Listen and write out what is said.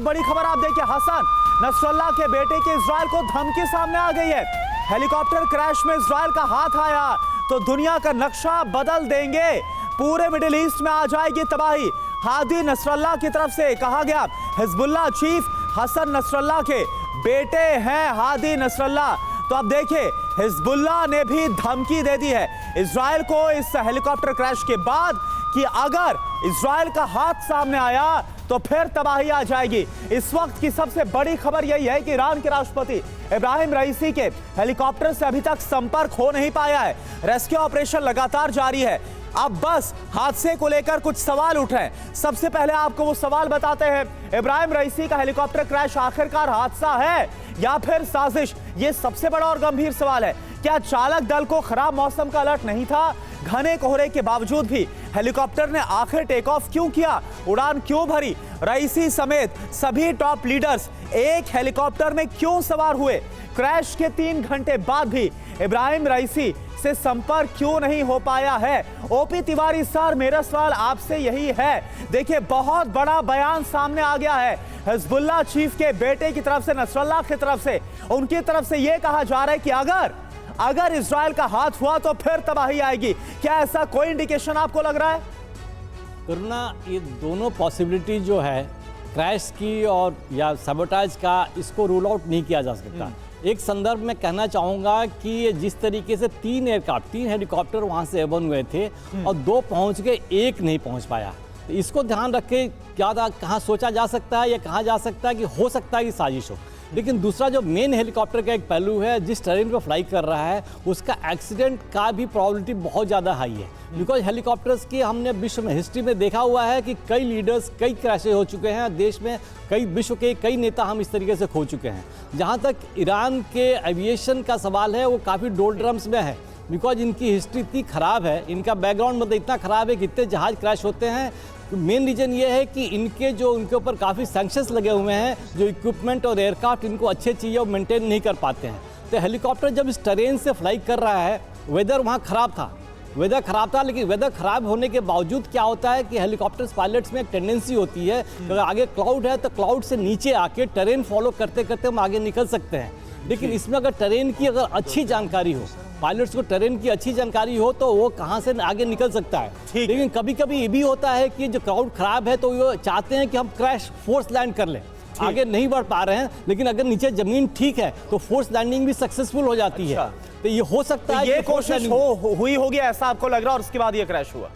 बड़ी खबर आप देखिए, हसन नसरल्लाह के बेटे की इजराइल को धमकी सामने आ गई है। हेलीकॉप्टर क्रैश में इजराइल का हाथ आया तो दुनिया का नक्शा बदल देंगे, पूरे मिडिल ईस्ट में आ जाएगी तबाही। हादी नसरल्लाह की तरफ से कहा गया, हिजबुल्लाह चीफ हसन नसरल्लाह के बेटे हैं हादी नसरल्लाह। तो अब देखिए, हिजबुल्लाह ने भी धमकी दे दी है इजराइल को इस हेलीकॉप्टर क्रैश के बाद कि अगर इजराइल का हाथ सामने आया तो फिर तबाही आ जाएगी। इस वक्त की सबसे बड़ी खबर यही है कि ईरान के राष्ट्रपति इब्राहिम रईसी के हेलीकॉप्टर से अभी तक संपर्क हो नहीं पाया है। रेस्क्यू ऑपरेशन लगातार जारी है। अब बस हादसे को लेकर कुछ सवाल उठ रहे हैं। सबसे पहले आपको वो सवाल बताते हैं, इब्राहिम रईसी का हेलीकॉप्टर क्रैश आखिरकार हादसा है या फिर साजिश? ये सबसे बड़ा और गंभीर सवाल है। क्या चालक दल को खराब मौसम का अलर्ट नहीं था? घने कोहरे के बावजूद भी हेलीकॉप्टर ने आखिर टेक ऑफ क्यों किया? उड़ान क्यों भरी? रईसी समेत सभी टॉप लीडर्स एक हेलीकॉप्टर में क्यों सवार हुए? क्रैश के 3 घंटे बाद भी इब्राहिम रईसी से संपर्क क्यों नहीं हो पाया है? ओपी तिवारी सर, मेरा सवाल आपसे यही है। देखिए, बहुत बड़ा बयान सामने आ गया है हिजबुल्लाह चीफ के बेटे की तरफ से, नसरल्लाह की तरफ से। उनकी तरफ से यह कहा जा रहा है कि अगर इजराइल का हाथ हुआ तो फिर तबाही आएगी। क्या ऐसा कोई इंडिकेशन आपको लग रहा है? करुणा, ये दोनों पॉसिबिलिटी जो है क्रैश की और या सबोटाज का, इसको रूल आउट नहीं किया जा सकता। एक संदर्भ में कहना चाहूँगा कि ये जिस तरीके से 3 हेलीकॉप्टर वहाँ से एबन हुए थे और 2 पहुँच गए, 1 नहीं पहुँच पाया। तो इसको ध्यान रख के क्या कहाँ सोचा जा सकता है या कहा जा सकता है कि हो सकता है कि साजिश हो। लेकिन दूसरा जो मेन हेलीकॉप्टर का एक पहलू है, जिस टेरेन पर फ्लाई कर रहा है उसका एक्सीडेंट का भी प्रॉबिलिटी बहुत ज़्यादा हाई है। बिकॉज हेलीकॉप्टर्स की हमने विश्व में हिस्ट्री में देखा हुआ है कि कई लीडर्स, कई क्रैशेज हो चुके हैं देश में, कई विश्व के कई नेता हम इस तरीके से खो चुके हैं। जहाँ तक ईरान के एविएशन का सवाल है, वो काफ़ी डोलड्रम्स में है। बिकॉज इनकी हिस्ट्री इतनी ख़राब है, इनका बैकग्राउंड मतलब इतना ख़राब है कि इतने जहाज़ क्रैश होते हैं। मेन रीज़न ये है कि इनके ऊपर काफ़ी सैंक्शंस लगे हुए हैं, जो इक्विपमेंट और एयरक्राफ्ट इनको अच्छे चाहिए और मेंटेन नहीं कर पाते हैं। तो हेलीकॉप्टर जब इस टेरेन से फ्लाई कर रहा है, वेदर वहाँ ख़राब था, लेकिन वेदर ख़राब होने के बावजूद क्या होता है कि हेलीकॉप्टर पायलट्स में एक टेंडेंसी होती है कि अगर आगे क्लाउड है तो क्लाउड से नीचे आके टेरेन फॉलो करते करते हम आगे निकल सकते हैं। लेकिन इसमें अगर टेरेन की अच्छी जानकारी हो, पायलट्स को टेरेन की अच्छी जानकारी हो, तो वो कहाँ से आगे निकल सकता है। लेकिन कभी कभी ये भी होता है कि जो क्राउड खराब है तो वो चाहते हैं कि हम क्रैश फोर्स लैंड कर लें, आगे नहीं बढ़ पा रहे हैं। लेकिन अगर नीचे जमीन ठीक है तो फोर्स लैंडिंग भी सक्सेसफुल हो जाती है। तो ये हो सकता है, ये कोशिश हुई होगी ऐसा आपको लग रहा है और उसके बाद ये क्रैश हुआ।